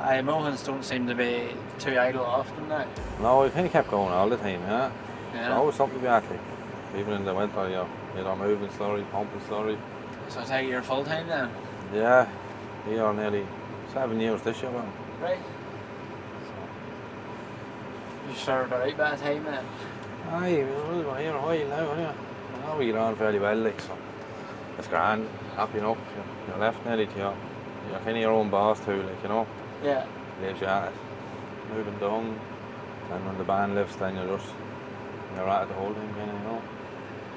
Mohans don't seem to be too idle often now. No, we kind of kept going all the time, yeah. Yeah. It's always something to be at, like. Even in the winter, you're moving slurry, pumping slurry. So I take it you're full time then? Yeah, we are nearly 7 years this year, man. Right. You served a right bad time then? Aye, we're here a while now, anyway. Now we get on fairly well, like, so it's grand, happy enough. You're left nearly to you're kind of your own boss too, like, you know. Yeah. Leaves you at it, moving down, and when the band lifts, then you're at it the whole thing, kind of, you know.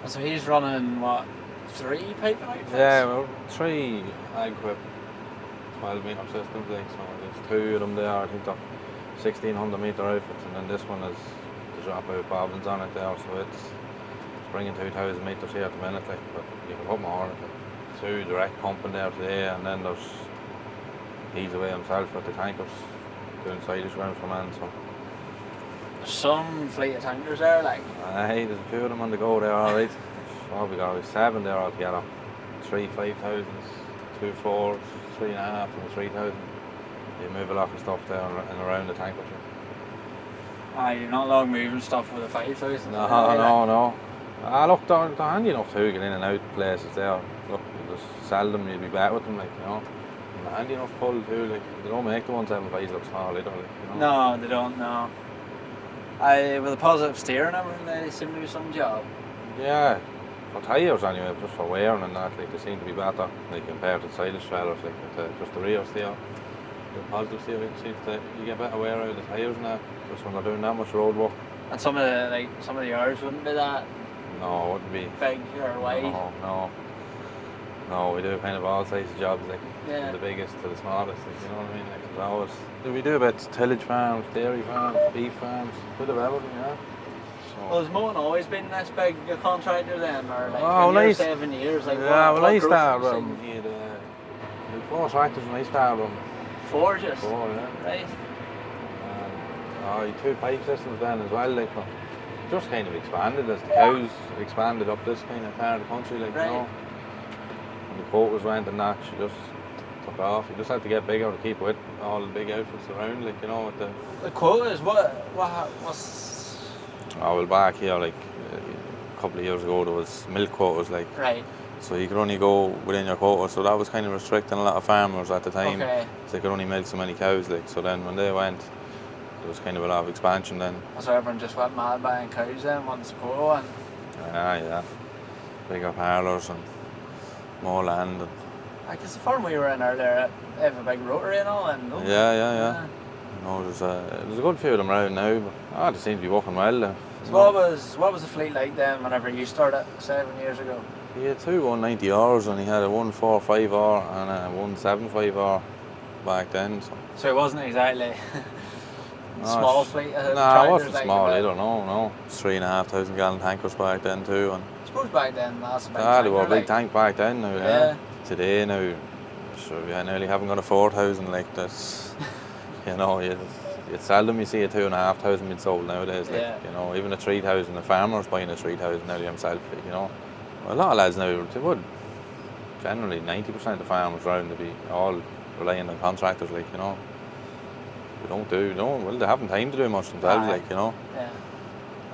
And so he's running, what, 3 piping outfits? Yeah, well, 3 ag-equip 12-metre systems, like, so there's 2 of them there. I think they're 1600 metre outfits, and then this one is the drop out bobbins on it there, so it's bringing 2000 metres here at the minute, like, but you can put more. Like, 2 direct pumping there today, and then he's away himself with the tankers doing silage ground for man. So there's some fleet of tankers there, like. Aye, there's a few of them on the go there, alright. Oh, we got 7 there altogether. 3 5,000s, 2 4s, 3.5 and 3,000. You move a lot of stuff there and around the tanker. You're not long moving stuff with a 5,000. No. Look, they're handy enough to get in and out places there. Look, there's seldom you'd be back with them, like, you know. And they're handy enough pull too, like, they don't make the 175s look small either, like, you know. No, they don't, no. With a positive steer and everything, they seem to do some job. Yeah, for tyres anyway, just for wearing and that, like, they seem to be better, like, compared to silage trailers, like, just the rear steer. The positive steer, you get better wear out of the tyres and that, just when they're doing that much road work. And some of the yards wouldn't be that No, it wouldn't be big or wide. No, we do kind of all sizes of jobs, like, Yeah. from the biggest to the smallest, like, you know what I mean? Like, there's always, we do a bit tillage farms, dairy farms, beef farms, a bit of everything, yeah. So, Well, has Mohan always been this big a contractor then, or like Oh, well, 7 years? Like, yeah, what I growth started, have you seen? he had 4 tractors when I started. 4 just? 4, yeah. Right. He had 2 pipe systems then as well, like, but just kind of expanded as the cows expanded up this kind of part of the country, like, Right. you know. When the quotas went and that, she just took off. You just had to get bigger to keep with all the big outfits around, like, you know, with The quotas, what's... Oh, well, back here, like, a couple of years ago, there was milk quotas, like, Right. so you could only go within your quota, so that was kind of restricting a lot of farmers at the time. Okay. So they could only milk so many cows, like, so then when they went, there was kind of a lot of expansion then. So everyone just went mad buying cows then once the quota went? Yeah. Bigger parlours and more land. And Because the farm we were in earlier, they have a big rotary and all, and yeah. No, there's a good few of them around now, but they seem to be working well. So what was the fleet like then whenever you started 7 years ago? He had 2 190Rs and he had a 145R and a 175R back then. So it wasn't exactly small fleet of it tractors wasn't like small that. either, no. 3,500 gallon tankers back then too. And I suppose back then that's a big they were a big tank back then now, Yeah. Today now, sure, I nearly haven't got a 4,000, like, that's, you know, it's seldom you see a 2,500 being sold nowadays, like, Yeah. you know, even a 3,000, the farmer's buying a 3,000 nearly himself, like, you know. Well, a lot of lads now, they would, generally 90% of farmers around, they be all relying on contractors, like, you know. They haven't time to do much themselves, like, you know. Yeah.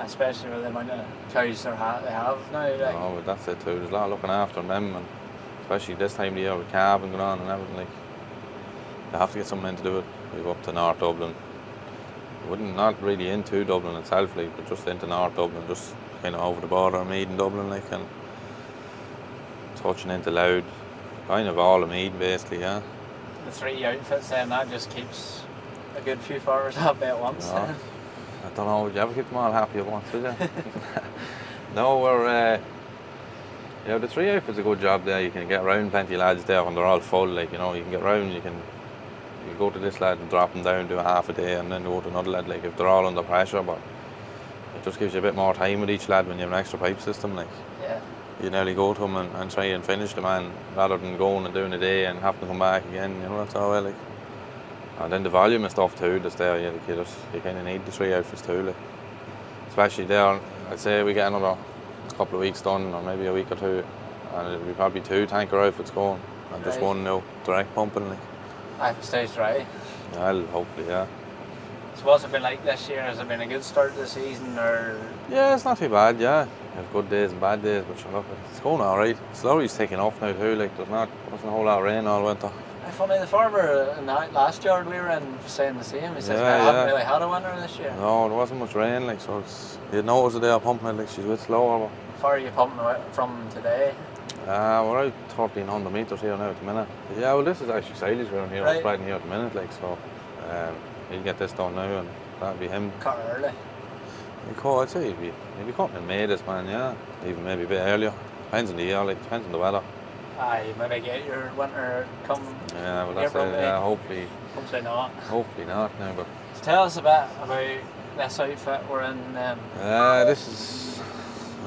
Especially with the amount of cows they have now, like. No, but that's it too, there's a lot of looking after them, and especially this time of the year with calving going on and everything, like, they have to get some men to do it. We've up to North Dublin. Not really into Dublin itself, like, but just into North Dublin, just kind of over the border, Meath and Dublin, like, and touching into Loud, kind of all of Meath basically, yeah. The 3 outfits then, that just keeps a good few farmers happy at once. No. I don't know, would you ever keep them all happy at once, would you? No, we're, the 3 outfits a good job there. You can get around plenty of lads there when they're all full, like, you know, you can get around, you go to this lad and drop them down, do a half a day, and then go to another lad, like, if they're all under pressure, but it just gives you a bit more time with each lad when you have an extra pipe system, like. Yeah. You nearly go to them and try and finish the man, rather than going and doing a day and having to come back again, you know, that's all well, like. And then the volume of stuff too that's there, you kind of need the 3 outfits too, like. Especially there, I'd say we get another couple of weeks done, or maybe a week or 2, and it'll be probably 2 tanker outfits going, and just 1 now direct pumping, like. I have to stay dry. Well, hopefully, yeah. So what's it been like this year? Has it been a good start to the season, or? Yeah, it's not too bad, yeah. You have good days and bad days, but sure, look, it's going alright. Slurry's taking off now too, like wasn't a whole lot of rain all winter. Funny, the farmer in the last yard we were in saying the same. He says, I haven't really had a winter this year. No, there wasn't much rain, like, so you'd notice the day of pumping it, like, she's a bit slower. How far are you pumping from today? We're out 1,300 metres here now at the minute. Yeah, well, this is actually silage around here, right. Spreading here at the minute, like, so he'll get this done now, and that'll be him. Cut early? I'd say he'd be cutting in May, this man, yeah. Even maybe a bit earlier. Depends on the year, like, depends on the weather. You maybe get your winter come. Yeah, well, that's it, yeah, hopefully. Hopefully not. Hopefully not now, but. So tell us a bit about this outfit we're in. This is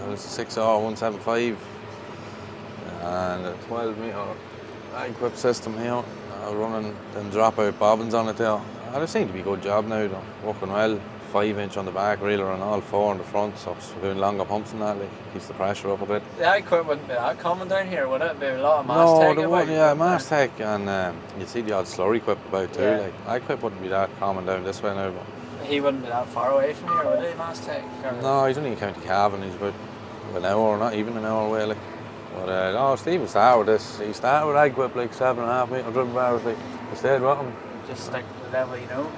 a 6R175 and a 12 metre equip system here. Running them drop-out bobbins on it there. They seem to be a good job now, they're working well. 5-inch on the back reeler and all 4 on the front, so we're doing longer pumps and that, like, keeps the pressure up a bit. The equip wouldn't be that common down here, would it? Be a lot of Mass No, Mass Tech, and you'd see the odd Slurry equip about too. Yeah. Like, equip wouldn't be that common down this way now. But he wouldn't be that far away from here, would he, Mass Tech? No, he's only in County Cavan. He's about an hour, not even an hour away. Like. But no, Stephen started with this. He started with equip, like 7.5 metre dribble bars. Like, he stayed with him. Just stick to the level, you know.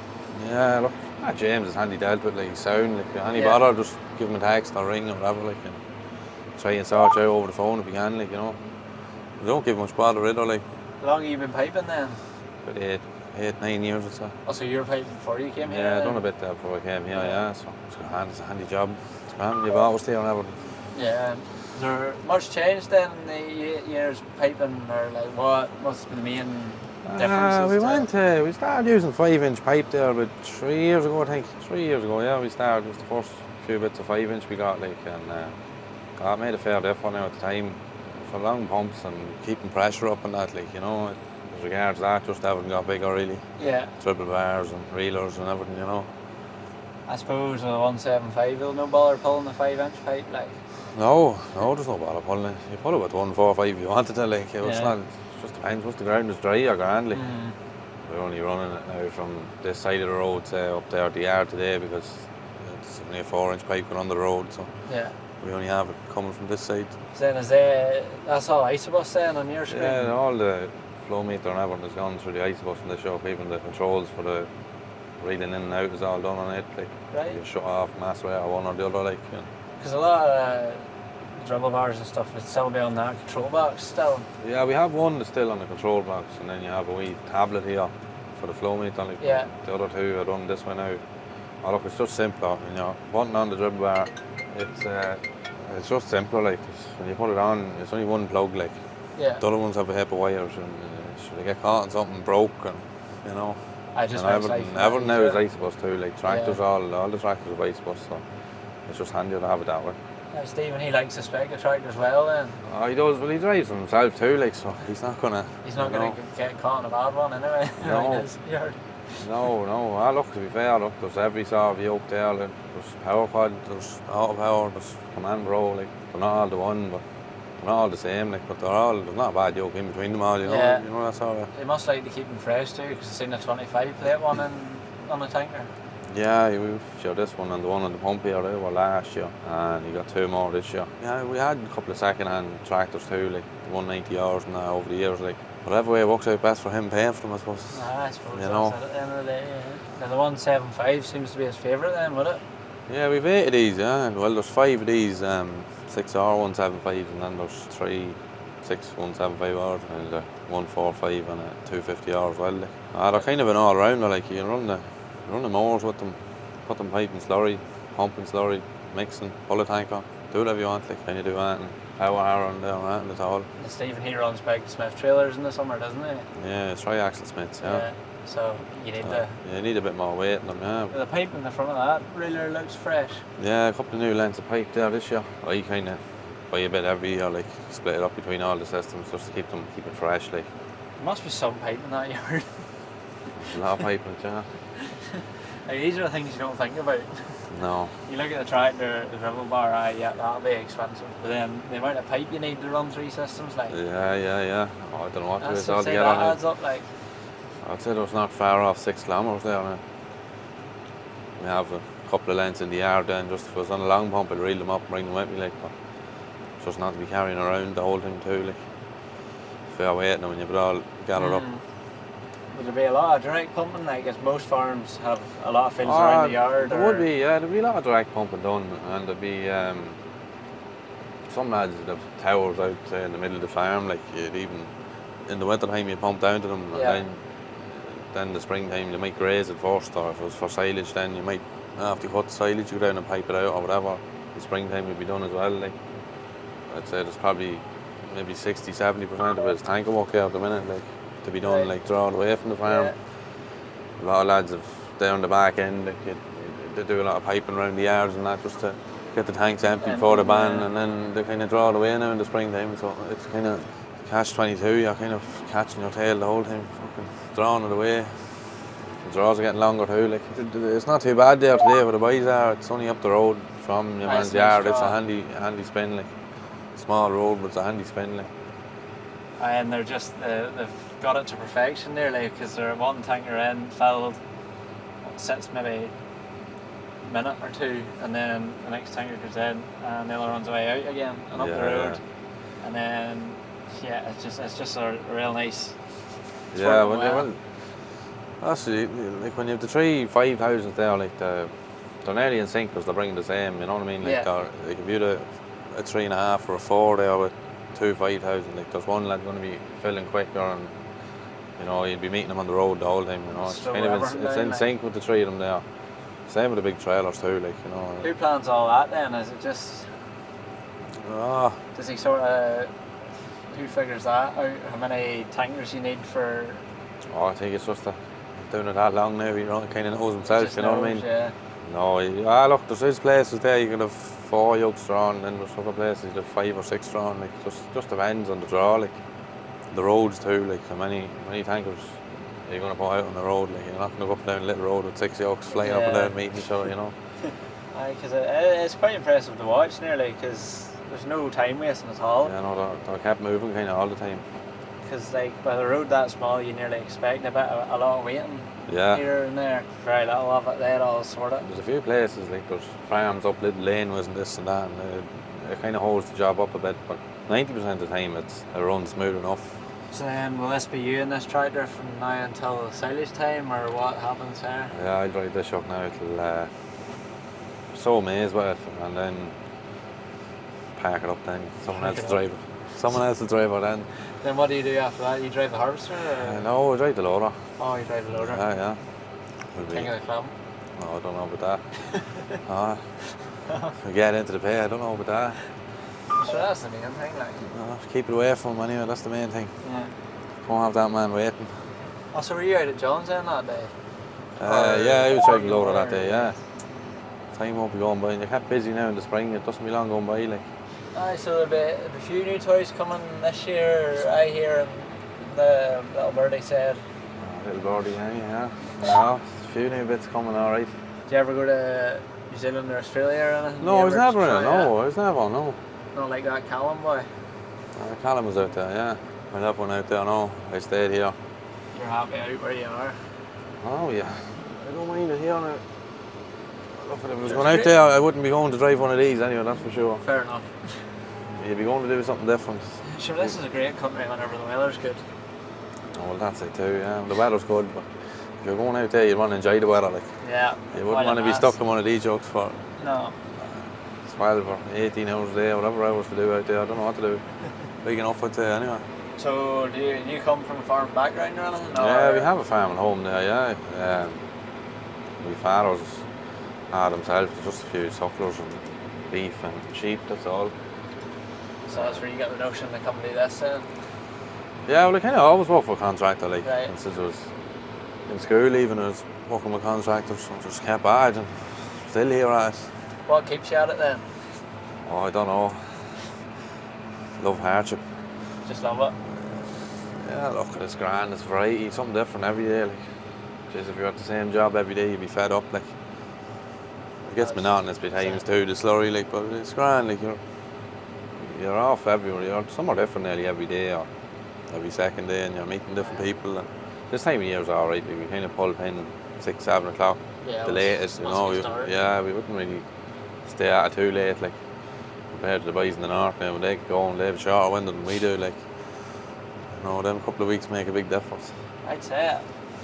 Yeah, look. James is handy dealt with, like, sound, like, any bother, just give him a text or ring or whatever, like, and try and sort you out over the phone if you can, like, you know. We don't give much bother either, like. How long have you been piping then? About 9 years or so. Oh, so you were piping before you came here? Yeah, I done a bit there before I came here, yeah, so it's a handy job. It's grand, you've always stayed on everything. Yeah. Is there much change then in the 8 years piping, or like what's been the main differences? We started using 5-inch pipe there about 3 years ago, I think. 3 years ago, yeah, we started. It was the first few bits of 5-inch we got, like, and God made a fair difference now at the time for long pumps and keeping pressure up and that, like, you know. As regards that, just everything got bigger, really. Yeah. Triple bars and reelers and everything, you know. I suppose with a 175, there'll no bother pulling the 5-inch pipe, like. No, there's no bother pulling it. You pull it with 145 if you wanted to, like. It's not. It just depends. Once the ground is dry or grand, like. We're only running it now from this side of the road, say, up there at the yard today, because it's only a 4-inch pipe going on the road, so we only have it coming from this side. So then that's all Isobus then on your screen? Yeah, all the flow meter and everything has gone through the Isobus in the shop, even the controls for the reading in and out is all done on it, like. Right. You shut off mass rate or one or the other, like. You know. Because a lot of dribble bars and stuff would still be on that control box still. Yeah, we have one that's still on the control box, and then you have a wee tablet here for the flow meter. Like, the other two are done this way now. Oh, look, it's just simpler. You know, button on the dribble bar, it's just simpler. Like, when you put it on, it's only one plug. Like, the other ones have a heap of wires, and should they get caught on something broke, and you know. Everything now is Isobus too. Like, tractors, all the tractors are Isobus, so it's just handier to have it that way. Stephen, he likes the spec of tractors well then? Oh, he does. Well, he drives them himself too, like, so he's not gonna get caught in a bad one anyway. No. Oh, look, to be fair, look, there's every sort of yoke there. Like, there's power quad, there's auto power, there's command row. Like, they're not all the one, but they're not all the same. Like, but there's not a bad yoke in between them all. You know, you know that sort of. They must like to keep them fresh too, because I've seen a 25 plate one on the tanker. Yeah, we've showed this one and the one on the pump here. They were last year, and you got 2 more this year. Yeah, we had a couple of second-hand tractors too, like 190Rs and that over the years. Like, whatever way it works out best for him, paying for them, I suppose. I suppose you know. At the end of the day. Now the 175 seems to be his favourite then, would it? Yeah, we've 8 of these, yeah. Well, there's 5 of these 6R175s, and then there's 3 6R175Rs, and a 145 and a 250R as well. Like. They're kind of an all-rounder, like, you run the mowers with them, put them piping slurry, pumping slurry, mixing, pull a tanker, do whatever you want, like, can you do anything? Power harrow down anything at all. And Stephen, he runs back to Smith trailers in the summer, doesn't he? Yeah, TRIAXLE Smiths, yeah. So you need you need a bit more weight in them, yeah. The pipe in the front of that reeler looks fresh. Yeah, a couple of new lengths of pipe there this year. I kind of buy a bit every year, like, split it up between all the systems just to keep it fresh, like. There must be some pipe in that yard. There's a lot of pipe in it, yeah. Like, these are the things you don't think about. No. You look at the tractor, the dribble bar, that'll be expensive. But then the amount of pipe you need to run 3 systems, like. Yeah. Oh, I don't know what it is altogether. That adds up, like. I'd say there's not far off 6 kilometres there now. We have a couple of lengths in the yard then, just if it was on a long pump I'd reel them up and bring them with me, like, but just not to be carrying around the whole thing too, like. If you're waiting when you've it all gathered up. Would there be a lot of direct pumping? Like, as most farms have a lot of fields around the yard? There would be, yeah, there'd be a lot of direct pumping done, and there'd be some lads that have towers out in the middle of the farm, like you'd even in the winter time you pump down to them, and then the springtime you might graze it first, or if it was for silage then you might, after you cut the silage, you go down and pipe it out or whatever. The springtime would be done as well, like. I'd say there's probably maybe 60-70% of it is tanker work here at the minute, like, to be done, like, drawn away from the farm. A lot of lads have down the back end, like, they do a lot of piping around the yards and that just to get the tanks empty before the ban, and then they kind of draw it away now in the springtime, so it's kind of catch-22, you're kind of catching your tail the whole time, fucking drawing it away. The draws are getting longer too, like, it's not too bad there today where the boys are, it's only up the road from your man's yard, it's a handy spin, like. Small road, but it's a handy spin, like. And they're just, they've got it to perfection there, like, because they're one tanker in, filled, sits maybe a minute or two, and then the next tanker goes in, and the other runs away out again, and up the road. And then, it's just a real nice. Well, actually, like, when you have the 5,000 there, like, they're nearly in sync because they're bringing the same, you know what I mean? Like, like if you'd a 3.5 or a 4 there with 5,000, like, there's one lad going to be filling quicker, and you know you'd be meeting them on the road the whole time, you know. It's kind of it's in sync with the three of them there. Same with the big trailers too, like, you know. Who plans all that then? Is it just? Does he sort of? Who figures that out? How many tankers you need for? I think it's just doing it that long now, you know. He kind of knows himself, you know what I mean? Yeah. No, look, there's places there you can have 4 yokes drawn, and there's other places you have 5 or 6 drawn. Like, just depends on the draw, like. The roads too, like, how many tankers are you going to put out on the road? Like, you're not going to go up and down a little road with 6 yokes flying up and down meeting each other, you know. Because it's quite impressive to watch nearly, because there's no time wasting at all. Yeah, no, they're kept moving kind of all the time. Because, like, by the road that small, you nearly expect a lot of waiting here and there. Very little of it there, all sorted. There's a few places, like, there's farms up little laneways and this and that, and it kind of holds the job up a bit, but 90% of the time it runs smooth enough. So then, will this be you in this tractor from now until silage time, or what happens there? Yeah, I'll drive this truck now till sow maize with it, and then park it up then. Someone else will drive it. Someone else will drive it then. Then what do you do after that? You drive the harvester? Or? No, I drive the loader. Oh, you drive the loader? Yeah. King of the club? No, I don't know about that. We get into the pay, I don't know about that. So that's the main thing, like. No, keep it away from him anyway, that's the main thing. Yeah. Won't have that man waiting. Oh, so were you out at John's then that day? Yeah, I was driving the loader that day, yeah. Time won't be going by, and you kept busy now in the spring, it doesn't be long going by, like. Aye, so there'll be a few new toys coming this year, I hear, and the little birdie said. Little birdie, yeah. No, a few new bits coming, alright. Did you ever go to New Zealand or Australia or anything? No, I was never no. Not like that Callum boy? Callum was out there, yeah. I left one out there, no. I stayed here. You're happy out where you are? Oh, yeah. I don't mind it here now. Look, if I was going out there, I wouldn't be going to drive one of these anyway, that's for sure. Fair enough. You'd be going to do something different. Sure, this is a great country whenever the weather's good. Oh, well, that's it too, yeah. The weather's good, but if you're going out there, you'd want to enjoy the weather, like. Yeah. You wouldn't want to be stuck in one of these jokes for 12 or 18 hours a day, whatever hours to do out there. I don't know what to do. Big enough out there anyway. So, do you come from a farm background or anything? Yeah, we have a farm at home there, yeah. My father's had himself just a few sucklers and beef and sheep, that's all. So that's where you got the notion to come do this then? Yeah, well, I kind of always worked for a contractor, like, right. Since I was in school even, I was working with contractors, so I just kept at it and still here at it. What keeps you at it then? Oh, I don't know. Love hardship. Just love it? Yeah, look, it's grand, it's variety, something different every day, like. Just if you're at the same job every day, you'd be fed up, like. It gets monotonous by times too, the slurry, like, but it's grand, like, you're off everywhere, you're somewhere different nearly every day or every second day, and you're meeting different people, and This time of year is alright. We kind of pull pin 6, 7 o'clock. Yeah, The latest, you know. We wouldn't really stay out too late, like, compared to the boys in the north now. When they go and they have a shorter window than we do, like, you know, them couple of weeks make a big difference. I'd say it.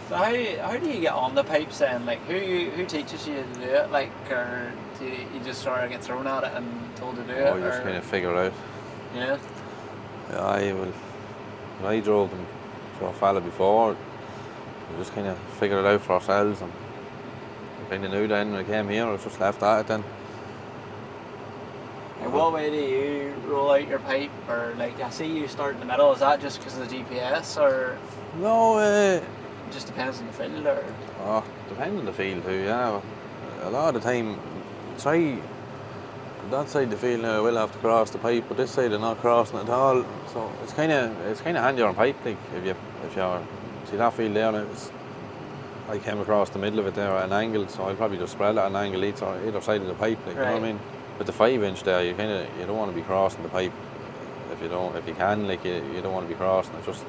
So how do you get on the pipes then? Like, who teaches you to do it? Like, or do you just sort of get thrown at it and told to do it? You just kind of figure it out. Yeah. Yeah, when I drove them for a fella before, we just kind of figured it out for ourselves, and we kind of knew then when I came here. I was just left at it then. In what way do you roll out your pipe? Or, like, I see you start in the middle. Is that just because of the GPS, or? No, it just depends on the field, or? Oh, depends on the field too, yeah. A lot of the time, try that side of the field now, I will have to cross the pipe, but this side I'm not crossing it at all. So it's kind of handier on pipe, like, if you see that field there now. I came across the middle of it there at an angle, so I'll probably just spread it at an angle either side of the pipe, like, you know what I mean? With the 5-inch there, you don't want to be crossing the pipe if you can, like, you don't want to be crossing it. Just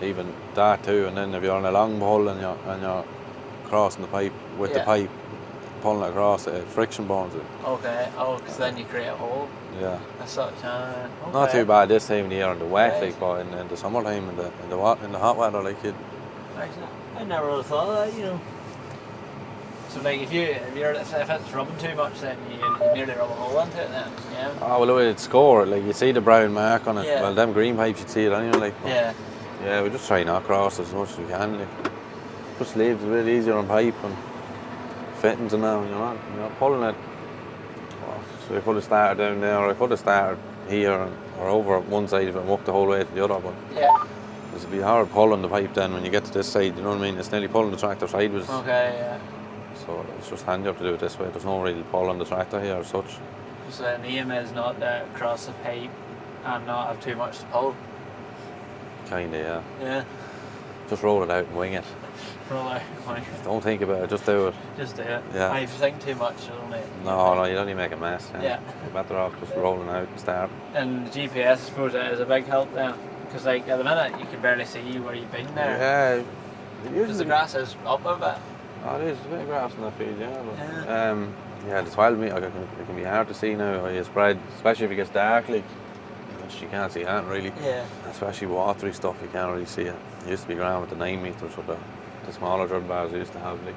even that too, and then if you're on a long pole and you're crossing the pipe with the pipe, pulling it across it, friction burns it. Okay. Oh, because then you create a hole. Yeah. That's such. Okay. Not too bad this time of the year in the wet, like, but in the summertime in the hot weather, like, you'd. I never would have thought of that, you know. So, like, if it's rubbing too much, then you nearly rub a hole into it, then. Yeah. Oh well, it'd score. Like, you see the brown mark on it. Yeah. Well, them green pipes, you'd see it anyway. Like. Yeah. Yeah, we just try not cross as much as we can. Like, just leaves a bit easier on pipe and fittings and that. You're not pulling it. So I could have started down there, or I could have started here or over one side if it walked the whole way to the other. But it'd be hard pulling the pipe then when you get to this side. You know what I mean? It's nearly pulling the tractor sideways. Okay. Yeah. So it's just handier to do it this way. There's no real pull on the tractor here as such. So the aim is not to cross the pipe and not have too much to pull. Kinda, yeah. Yeah. Just roll it out and wing it. Roll out and wing it. Don't think about it, just do it. Just do it. Yeah. If you think too much, you'll only. No, you don't need to make a mess. Yeah. You're better off just rolling out and start. And the GPS, I suppose, is a big help then. Because, like, at the minute, you can barely see where you've been there. Yeah. Because the grass is up a bit. Oh, it is. There's a bit of grass in that field, yeah. But, the 12 metre, it can be hard to see now how you spread, especially if it gets dark, like, you can't see that really. Yeah. Especially watery stuff, you can't really see it. It used to be ground with the 9 metres with the smaller drill bars they used to have. Like,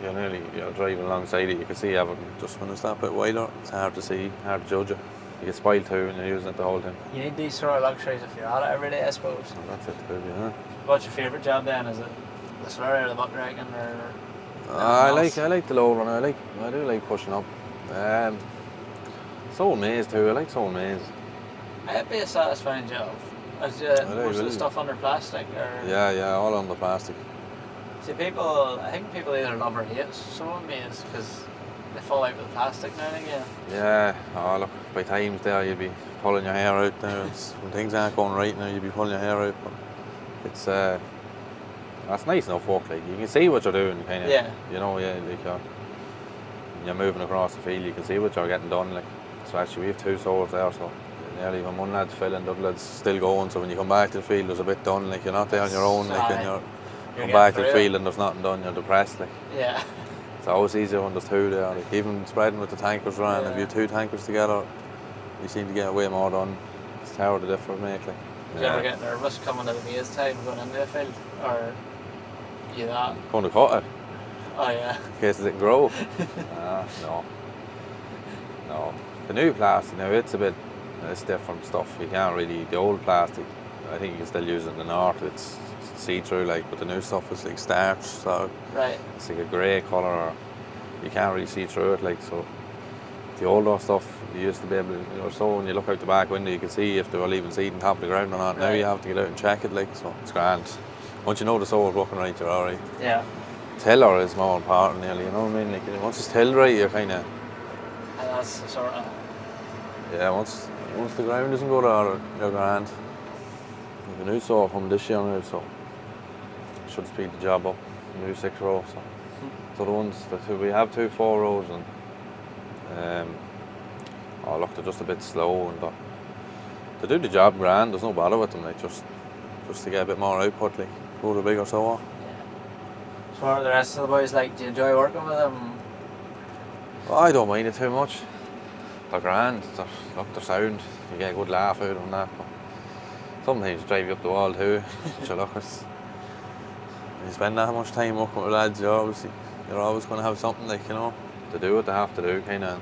you're driving alongside it, you can see everything. Just when it's that bit wider, it's hard to see, hard to judge it. You get spoiled too when you're using it the whole time. You need these sort of luxuries if you're at it every day, I suppose. Well, that's it too, yeah. What's your favourite job then? Is it the slurry or the muck raking, or? I like the low run. I do like pushing up. Sowing maize too. I like sowing maize. It'd be a satisfying job. Is most of the stuff under plastic, or? Yeah, all under plastic. See, I think people either love or hate sowing maize because they fall out with the plastic now and again. Yeah. Oh look, by times there you'd be pulling your hair out now. When things aren't going right now, you'd be pulling your hair out. But it's that's nice enough work. Like, you can see what you're doing, kind of. Yeah. You know, like you're moving across the field, you can see what you're getting done. Like, especially we have 2 sowers there, so nearly when one lad's filling, the other lad's still going. So when you come back to the field, there's a bit done. Like, you're not there on your own. Like, and you're come back to the field and there's nothing done. You're depressed. Like. Yeah. It's always easier when there's 2 there. Like, even spreading with the tankers around, if you have 2 tankers together, you seem to get way more done. It's hard to differ make. Like. Did you ever get nervous coming to the maize time going into the field, or you that? Going to cut it. Oh yeah. In case it didn't grow. No. The new plastic now, it's different stuff. You can't really, the old plastic, I think you can still use it in the north. It's see-through, like, but the new stuff is like starch, so it's like a grey colour. You can't really see through it, like, so. The older stuff, you used to be able to, so when you look out the back window, you can see if they were leaving seed on top of the ground or not. Now you have to get out and check it, like, so it's grand. Once you know the soil's working right, you're alright. Yeah. Tiller is more important, nearly, you know what I mean? Like, once it's tilled right, you're kind of. And that's the sort of. Yeah, once the ground doesn't go there, you're grand. We've a new saw from this year now, so should speed the job up. New 6 rows. So the ones that we have 2 4 rows, and look, they're just a bit slow, and they do the job grand. There's no bother with them, like, just to get a bit more output, like. go to a bigger sower. So what are the rest of the boys like? Do you enjoy working with them? Well, I don't mind it too much. They're grand, they're sound, you get a good laugh out of them that. But sometimes drive you up the wall too. So look, when you spend that much time working with lads, you're always going to have something like, you know, to do what they have to do, kind of.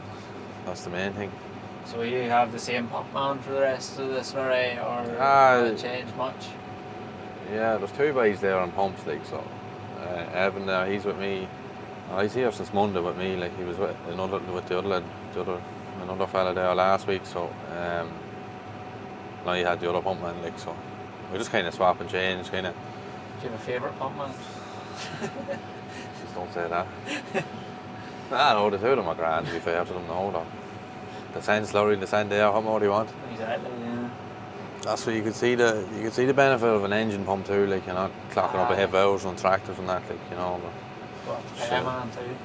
That's the main thing. So will you have the same pump man for the rest of the slurry, or will it change much? Yeah, there's 2 boys there on pumps, like, so Evan there, he's with me. He's here since Monday with me, like he was with another fella there last week, so now he had the other pump man, like, so we just kind of swap and change, kind of. Do you have a favourite pump man? Just don't say that. No, the 2 of them are grand, to be fair to them, no. The sand slurry, the sand there, how more do you want? Exactly, yeah. That's where you can see the benefit of an engine pump too, like you're not clocking up a heavy hours on tractors and that, like, you know. Man too.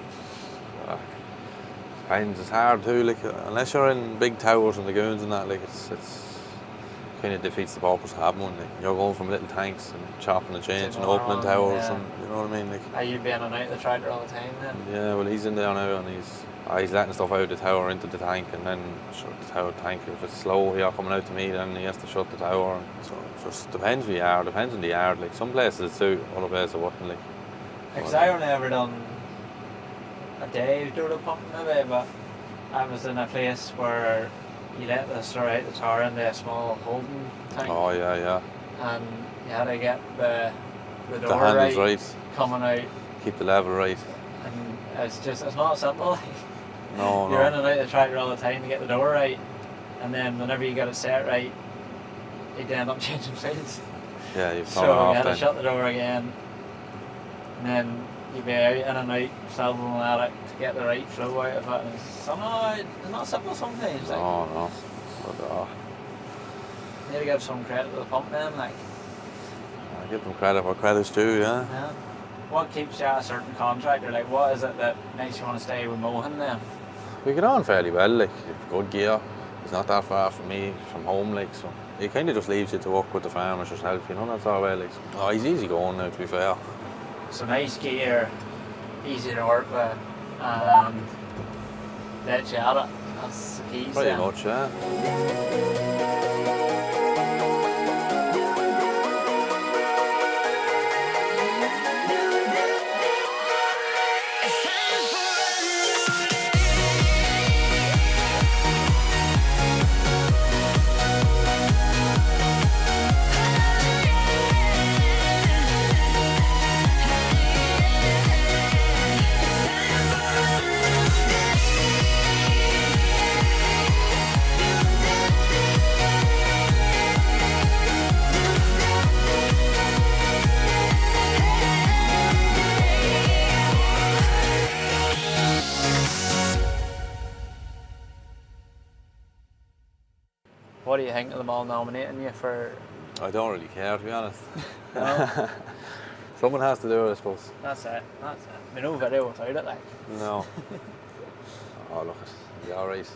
Depends, it's hard too, like unless you're in big towers and lagoons and that, like it's kind of defeats the purpose of having one. Like, you're going from little tanks and chopping and changing, opening towers, and you know what I mean. Like, are you being on out the tractor all the time then? Yeah, well he's in there now and he's letting stuff out of the tower into the tank, and then shut the tower tank. If it's slow here coming out to me, then he has to shut the tower. And so it just depends where you are, depends on the yard. Like some places suit, other places wouldn't. Like, because I only ever done a day doing the pumping maybe, but I was in a place where you let the slurry out the tower into a small holding tank. Oh yeah. And you had to get the door handles right, coming out. Keep the level right. And it's not simple. Like, No. You're in and out of the tractor all the time to get the door right, and then whenever you get it set right, you'd end up changing fields. Yeah, you've so you had to shut the door again, and then you'd be out in and out silvering at it to get the right flow out of it. And it's not simple sometimes. Like, no. But, you need to give some credit to the pump man, like. I give them credit where credit's due, yeah. What keeps you at a certain contractor? Like, what is it that makes you want to stay with Mohan then? We get on fairly well, like, good gear. He's not that far from me, from home, like, so he kind of just leaves you to work with the farmers yourself, you know, that's all well, like. Oh, he's easy going now, to be fair. So nice gear, easy to work with, and let you at it. That's the key. Pretty much, yeah. What do you think of them all nominating you for? I don't really care, to be honest. No? Someone has to do it, I suppose. That's it. I mean, no video without it, like. No. Oh, look, it'll be alright.